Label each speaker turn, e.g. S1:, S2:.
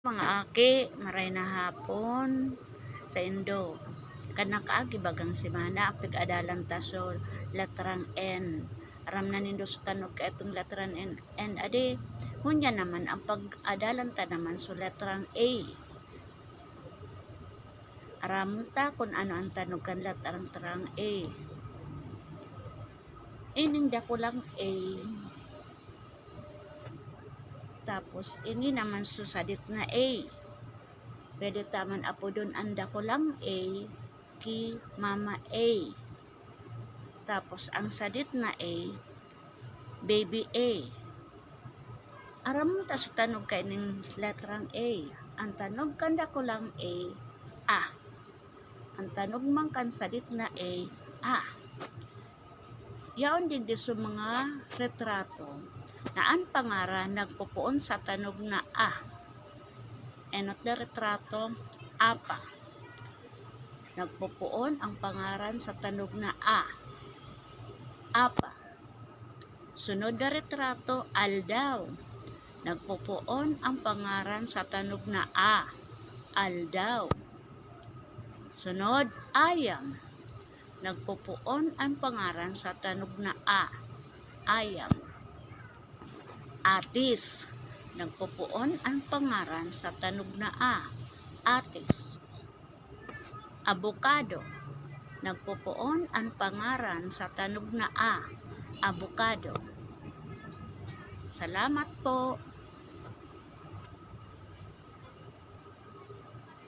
S1: Mga aki, maray na hapon sa Indo. Kanakaagi bagang simana, pig-adalan tasol, latrang N. Aram na nindo sa tanog ka itong latrang N. Adi, hunya naman, ang pag-adalan ta naman so latrang A. Aram ta kung ano ang tanog kan latrang A. Ining dako lang A. Tapos, ini naman susadit na A. Pwede taman apo doon anda ko lang A ki mama A. Tapos ang sadit na A, baby A. Aram ta sa tanog kay ning letrang A. Ang tanog kanda ko lang A, A. Ang tanog man kan sadit na A, A. Yaon din di sa mga retrato na ang pangaran nagpupuon sa tanog na A. Enot na retrato, apa. Nagpupuon ang pangaran sa tanog na A. Apa. Sunod na retrato, aldaw. Nagpupuon ang pangaran sa tanog na A. Aldaw. Sunod, ayam. Nagpupuon ang pangaran sa tanog na A. Ayam. Atis. Nagpupuon ang pangaran sa tanog na A. Atis. Abukado. Nagpupuon ang pangaran sa tanog na A. Abukado. Salamat po.